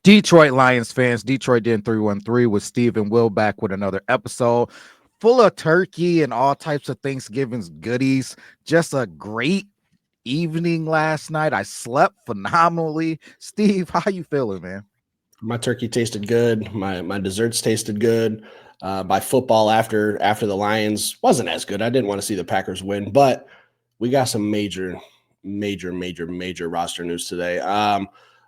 Detroit Lions fans, Detroit Den 313 with Steve and Will back with another episode full of turkey and all types of Thanksgiving's goodies. Just a great evening last night. I slept phenomenally. Steve, how you feeling, man? My turkey tasted good. My desserts tasted good. My football after the Lions wasn't as good. I didn't want to see the Packers win, but we got some major roster news today.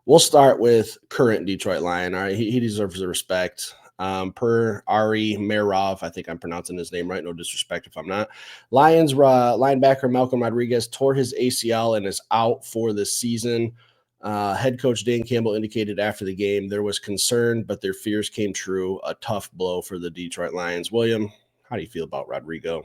We'll start with current Detroit Lion. All right, he deserves the respect. Per Ari Merov, I think I'm pronouncing his name right. No disrespect if I'm not. Lions linebacker Malcolm Rodriguez tore his ACL and is out for the season. Head coach Dan Campbell indicated after the game there was concern, but their fears came true. A tough blow for the Detroit Lions. William, how do you feel about Rodrigo?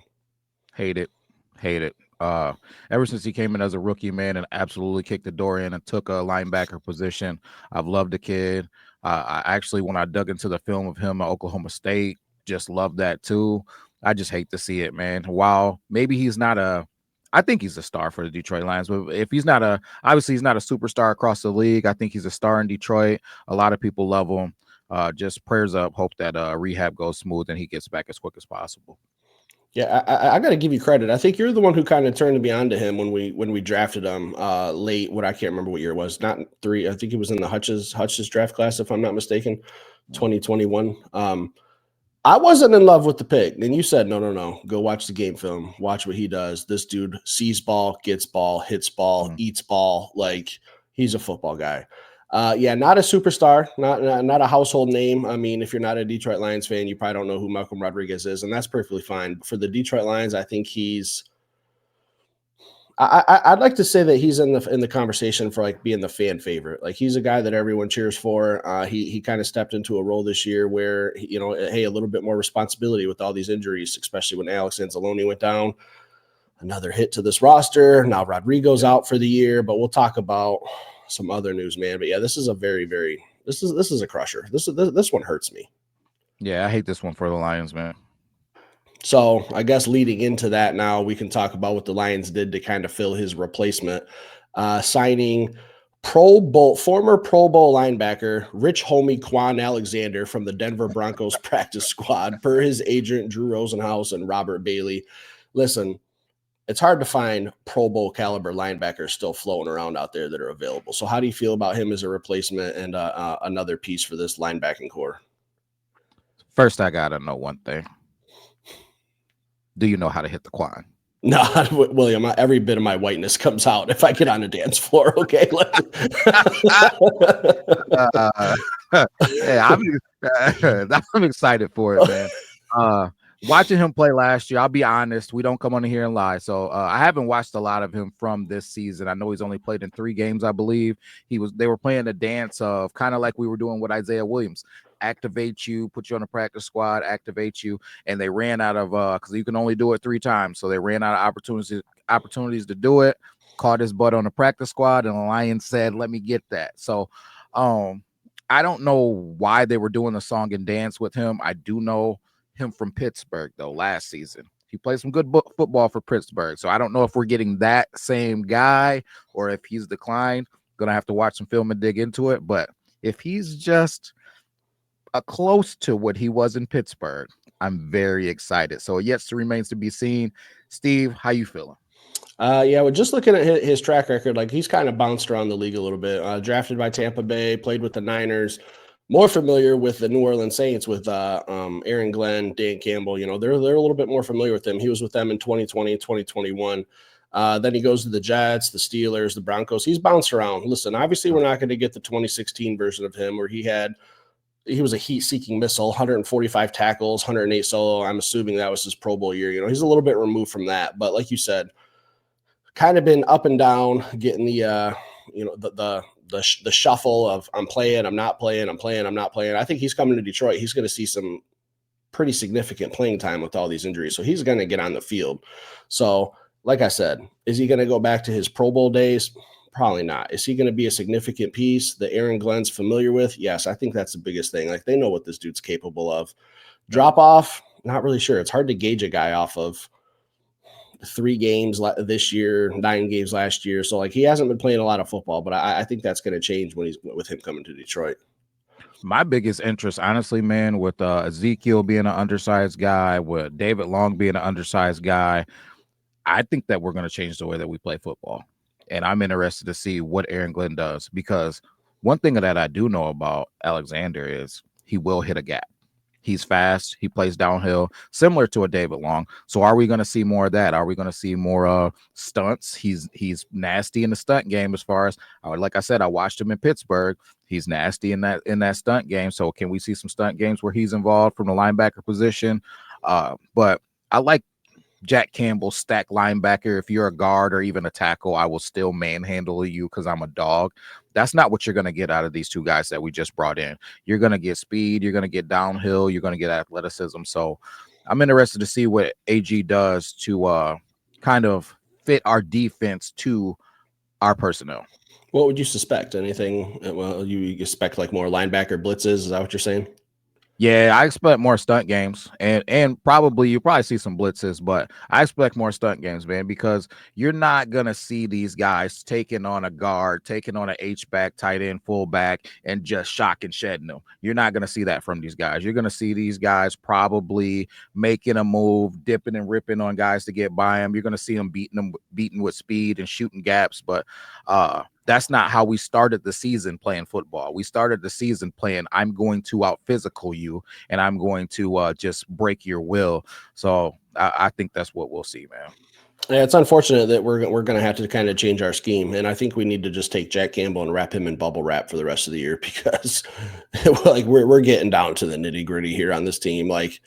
Hate it. Hate it. Ever since he came in as a rookie, man, and absolutely kicked the door in and took a linebacker position, I've loved the kid. I actually, when I dug into the film of him at Oklahoma State, just loved that too. I just hate to see it, man. While maybe he's not I think he's a star for the Detroit Lions, but if he's not obviously he's not a superstar across the league. I think he's a star in Detroit. A lot of people love him. Just prayers up. Hope that rehab goes smooth and he gets back as quick as possible. Yeah, I got to give you credit. I think you're the one who kind of turned me on to him when we drafted him late. What I can't remember what year it was. Not three. I think it was in the Hutch's draft class, if I'm not mistaken, 2021. I wasn't in love with the pick. And you said, no. Go watch the game film. Watch what he does. This dude sees ball, gets ball, hits ball, eats ball. Like, he's a football guy. Yeah, not a superstar, not a household name. I mean, if you're not a Detroit Lions fan, you probably don't know who Malcolm Rodriguez is, and that's perfectly fine. For the Detroit Lions, I think I'd like to say that he's in the conversation for like being the fan favorite. Like, he's a guy that everyone cheers for. He kind of stepped into a role this year where, hey, a little bit more responsibility with all these injuries, especially when Alex Anzalone went down. Another hit to this roster. Now Rodrigo's out for the year, but we'll talk about some other news, man. But yeah, this is a this is a crusher. This one hurts me. Yeah, I hate this one for the Lions, man. So I guess leading into that, now we can talk about what the Lions did to kind of fill his replacement, signing former Pro Bowl linebacker Rich Homie Kwon Alexander from the Denver Broncos practice squad, per his agent Drew Rosenhaus and Robert Bailey. Listen, it's hard to find Pro Bowl caliber linebackers still floating around out there that are available. So how do you feel about him as a replacement and another piece for this linebacking core? First, I gotta know one thing. Do you know how to hit the quad? No, William, every bit of my whiteness comes out if I get on a dance floor. Okay. Hey, I'm excited for it, man. Watching him play last year, I'll be honest, we don't come on here and lie. So I haven't watched a lot of him from this season. I know he's only played in 3 games, I believe. They were playing a dance of kind of like we were doing with Isaiah Williams. Activate you, put you on a practice squad, activate you, and they ran out of because you can only do it 3 times. So they ran out of opportunities to do it, caught his butt on the practice squad, and the Lions said, let me get that. So I don't know why they were doing the song and dance with him. I do know him from Pittsburgh, though, last season. He played some good football for Pittsburgh. So I don't know if we're getting that same guy or if he's declined. Gonna have to watch some film and dig into it. But if he's just close to what he was in Pittsburgh, I'm very excited. So yet remains to be seen. Steve, how you feeling? Yeah, well, just looking at his track record, like, he's kind of bounced around the league a little bit. Drafted by Tampa Bay, played with the Niners, more familiar with the New Orleans Saints with Aaron Glenn, Dan Campbell. They're a little bit more familiar with him. He was with them in 2020, 2021. Then he goes to the Jets, the Steelers, the Broncos. He's bounced around. Listen, obviously we're not going to get the 2016 version of him where he was a heat-seeking missile, 145 tackles, 108 solo. I'm assuming that was his Pro Bowl year. He's a little bit removed from that. But like you said, kind of been up and down, getting the shuffle of I'm playing, I'm not playing, I'm playing, I'm not playing. I think he's coming to Detroit. He's going to see some pretty significant playing time with all these injuries. So he's going to get on the field. So, like I said, is he going to go back to his Pro Bowl days? Probably not. Is he going to be a significant piece that Aaron Glenn's familiar with? Yes, I think that's the biggest thing. Like, they know what this dude's capable of. Drop off, not really sure. It's hard to gauge a guy off of 3 games this year, 9 games last year. So, like, he hasn't been playing a lot of football, but I think that's going to change when he's with him coming to Detroit. My biggest interest, honestly, man, with Ezekiel being an undersized guy, with David Long being an undersized guy, I think that we're going to change the way that we play football. And I'm interested to see what Aaron Glenn does, because one thing that I do know about Alexander is he will hit a gap. He's fast. He plays downhill, similar to a David Long. So, are we going to see more of that? Are we going to see more stunts? He's nasty in the stunt game. As far as like I said, I watched him in Pittsburgh. He's nasty in that stunt game. So, can we see some stunt games where he's involved from the linebacker position? But I like Jack Campbell, stack linebacker. If you're a guard or even a tackle, I will still manhandle you because I'm a dog. That's not what you're going to get out of these two guys that we just brought in. You're going to get speed, you're going to get downhill, you're going to get athleticism. So I'm interested to see what AG does to kind of fit our defense to our personnel. What would you suspect? Anything? Well, you expect like more linebacker blitzes? Is that what you're saying? Yeah, I expect more stunt games, and probably you probably see some blitzes, but I expect more stunt games, man, because you're not gonna see these guys taking on a guard, taking on an H back, tight end, fullback, and just shock and shedding them. You're not gonna see that from these guys. You're gonna see these guys probably making a move, dipping and ripping on guys to get by them. You're gonna see them beating with speed and shooting gaps, but that's not how we started the season playing football. We started the season playing, I'm going to out physical you and I'm going to just break your will. So I think that's what we'll see, man. Yeah, it's unfortunate that we're going to have to kind of change our scheme, and I think we need to just take Jack Campbell and wrap him in bubble wrap for the rest of the year because, like, we're getting down to the nitty gritty here on this team. Like,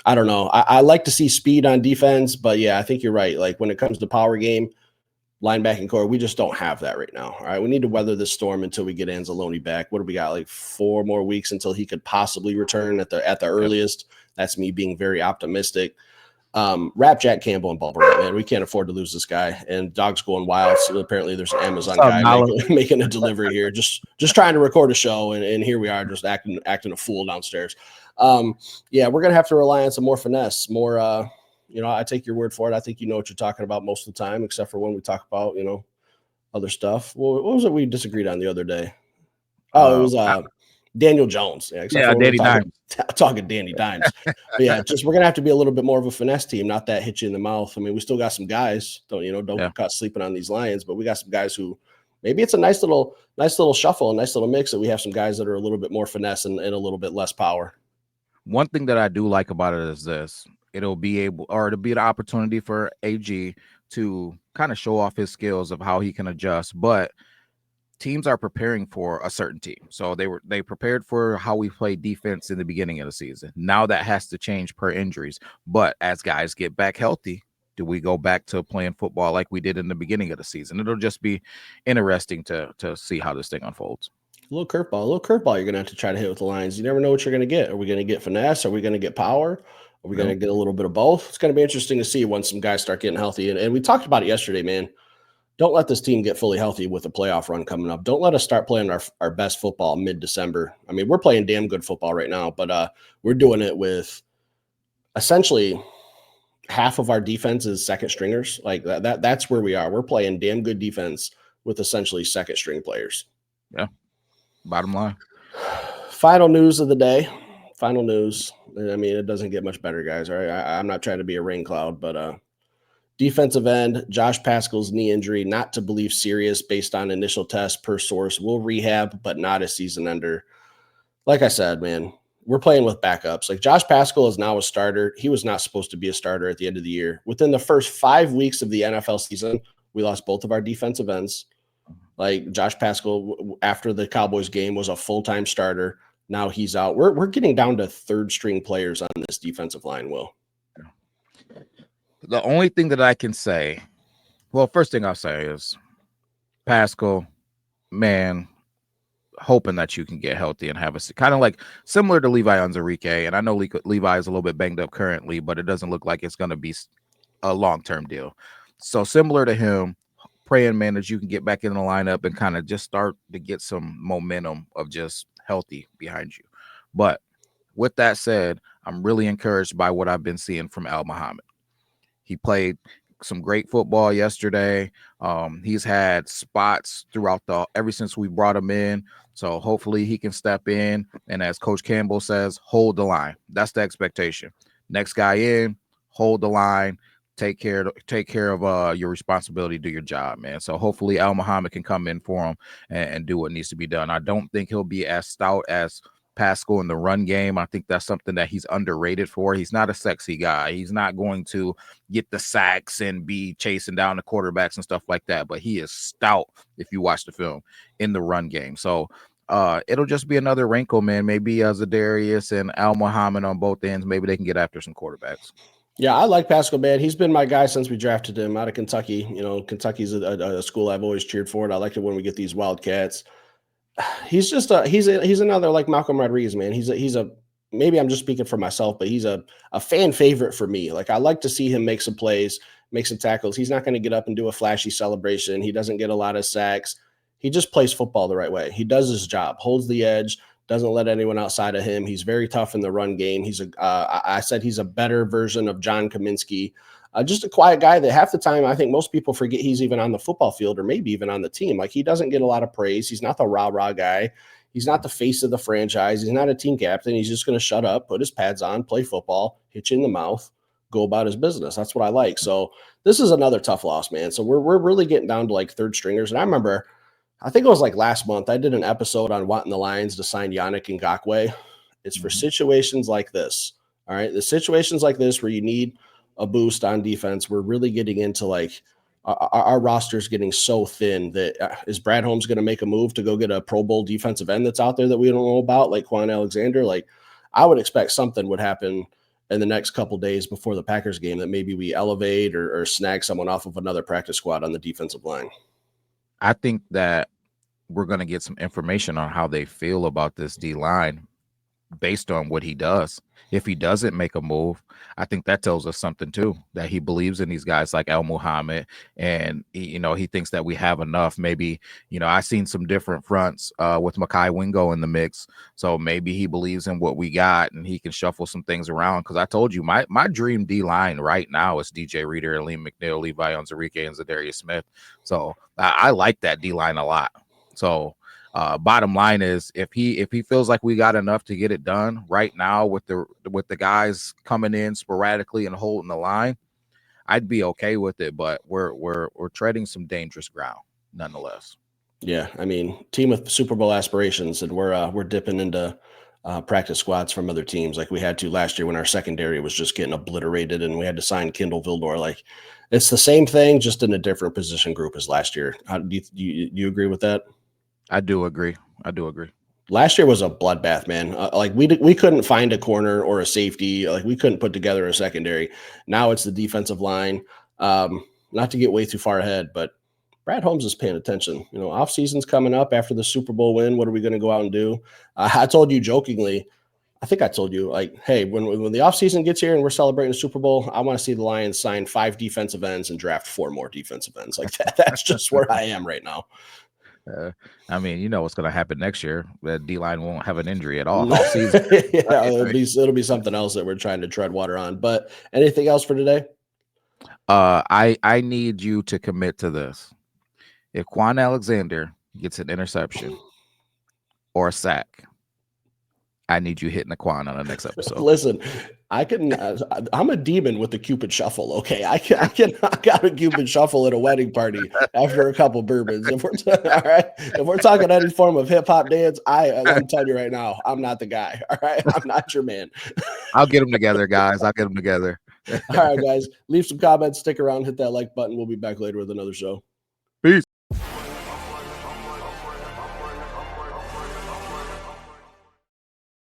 I don't know. I like to see speed on defense, but yeah, I think you're right. Like when it comes to power game, linebacking core, we just don't have that right now. All right, we need to weather this storm until we get Anzalone back. What do we got? Like 4 more weeks until he could possibly return at the earliest. That's me being very optimistic. Wrap Jack Campbell and bubble wrap, man. We can't afford to lose this guy. And dog's going wild. So apparently there's an Amazon guy making a delivery here. Just trying to record a show, and here we are, just acting a fool downstairs. Yeah, we're gonna have to rely on some more finesse, more. I take your word for it. I think you know what you're talking about most of the time, except for when we talk about other stuff. Well, what was it we disagreed on the other day? Oh, it was Daniel Jones. Yeah, except for Danny Dimes. talking Danny Dimes. But yeah, just we're gonna have to be a little bit more of a finesse team, not that hit you in the mouth. I mean, we still got some guys. Don't get caught sleeping on these Lions, but we got some guys who maybe it's a nice little shuffle, a nice little mix that we have some guys that are a little bit more finesse and a little bit less power. One thing that I do like about it is this. It'll be an opportunity for AG to kind of show off his skills of how he can adjust, but teams are preparing for a certain team. So they prepared for how we play defense in the beginning of the season. Now that has to change per injuries. But as guys get back healthy, do we go back to playing football like we did in the beginning of the season? It'll just be interesting to see how this thing unfolds. A little curveball. You're gonna have to try to hit with the Lions. You never know what you're gonna get. Are we gonna get finesse? Are we gonna get power? Are we gonna get a little bit of both? It's gonna be interesting to see once some guys start getting healthy. And we talked about it yesterday, man. Don't let this team get fully healthy with a playoff run coming up. Don't let us start playing our best football mid-December. I mean, we're playing damn good football right now, but we're doing it with essentially half of our defense is second stringers. Like that's where we are. We're playing damn good defense with essentially second string players. Yeah. Bottom line. Final news of the day. Final news. I mean, it doesn't get much better, guys. All right. I'm not trying to be a rain cloud, but defensive end, Josh Paschal's knee injury, not to believe serious based on initial tests per source, will rehab, but not a season ender. Like I said, man, we're playing with backups. Like Josh Paschal is now a starter. He was not supposed to be a starter at the end of the year. Within the first 5 weeks of the NFL season, we lost both of our defensive ends. Like Josh Paschal, after the Cowboys game, was a full-time starter. Now he's out. We're getting down to third string players on this defensive line, Will. The only thing that I can say, well, first thing I'll say is Paschal, man, hoping that you can get healthy and have a kind of like similar to Levi Onwuzurike. And I know Levi is a little bit banged up currently, but it doesn't look like it's going to be a long-term deal. So similar to him, praying, man, that you can get back in the lineup and kind of just start to get some momentum of just healthy behind you. But with that said, I'm really encouraged by what I've been seeing from Al Muhammad. He played some great football yesterday. He's had spots throughout ever since we brought him in. So hopefully he can step in. And as Coach Campbell says, hold the line. That's the expectation. Next guy in, hold the line. Take care of your responsibility, do your job, man. So hopefully Al Muhammad can come in for him and do what needs to be done. I don't think he'll be as stout as Pascal in the run game. I think that's something that he's underrated for. He's not a sexy guy. He's not going to get the sacks and be chasing down the quarterbacks and stuff like that. But he is stout if you watch the film in the run game. So it'll just be another wrinkle, man. Maybe Zadarius and Al Muhammad on both ends. Maybe they can get after some quarterbacks. Yeah, I like Pascal, man. He's been my guy since we drafted him out of Kentucky. Kentucky's a school I've always cheered for, and I like it when we get these Wildcats. He's just he's another like Malcolm Rodriguez, man. He's a maybe I'm just speaking for myself, but he's a fan favorite for me. Like I like to see him make some plays, make some tackles. He's not going to get up and do a flashy celebration. He doesn't get a lot of sacks. He just plays football the right way. He does his job, holds the edge, doesn't let anyone outside of him. He's very tough in the run game. I said he's a better version of John Kaminsky. Just a quiet guy that half the time I think most people forget he's even on the football field or maybe even on the team. Like he doesn't get a lot of praise. He's not the rah-rah guy. He's not the face of the franchise. He's not a team captain. He's just going to shut up, put his pads on, play football, hit you in the mouth, go about his business. That's what I like. So this is another tough loss, man. So we're really getting down to like third stringers. And I remember, I think it was like last month, I did an episode on wanting the Lions to sign Yannick Ngakoue. It's for situations like this. All right. The situations like this where you need a boost on defense. We're really getting into like our roster is getting so thin that is Brad Holmes going to make a move to go get a Pro Bowl defensive end that's out there that we don't know about, like Kwon Alexander? Like I would expect something would happen in the next couple days before the Packers game that maybe we elevate or snag someone off of another practice squad on the defensive line. I think that we're going to get some information on how they feel about this D line based on what he does. If he doesn't make a move, I think that tells us something too, that he believes in these guys like Al Muhammad and he thinks that we have enough. Maybe, I've seen some different fronts with Mekhi Wingo in the mix. So maybe he believes in what we got and he can shuffle some things around. Cause I told you my dream D line right now is DJ Reader, Liam McNeil, Levi Onwuzurike, and Zadarius Smith. So I like that D line a lot. So bottom line is if he feels like we got enough to get it done right now with the guys coming in sporadically and holding the line, I'd be okay with it. But we're treading some dangerous ground nonetheless. Yeah, I mean, team with Super Bowl aspirations, and we're dipping into practice squads from other teams like we had to last year when our secondary was just getting obliterated and we had to sign Kindle Vildor. Like it's the same thing, just in a different position group as last year. Do you agree with that? I do agree. Last year was a bloodbath, man. Like we couldn't find a corner or a safety. Like we couldn't put together a secondary. Now it's the defensive line. Not to get way too far ahead, but Brad Holmes is paying attention. Off season's coming up after the Super Bowl win. What are we going to go out and do? I told you jokingly, I think I told you, like, hey, when the offseason gets here and we're celebrating the Super Bowl, I want to see the Lions sign 5 defensive ends and draft 4 more defensive ends. Like that. That's just where I am right now. I mean, what's going to happen next year. The D-line won't have an injury at all season. Yeah, it'll be something else that we're trying to tread water on. But anything else for today? I need you to commit to this. If Kwon Alexander gets an interception or a sack, I need you hitting the Kwon on the next episode. Listen, I'm a demon with the Cupid shuffle. Okay, I got a Cupid shuffle at a wedding party after a couple bourbons. All right, if we're talking any form of hip hop dance, I'm telling you right now, I'm not the guy. All right, I'm not your man. I'll get them together, guys. All right, guys, leave some comments, stick around, hit that like button. We'll be back later with another show. Peace.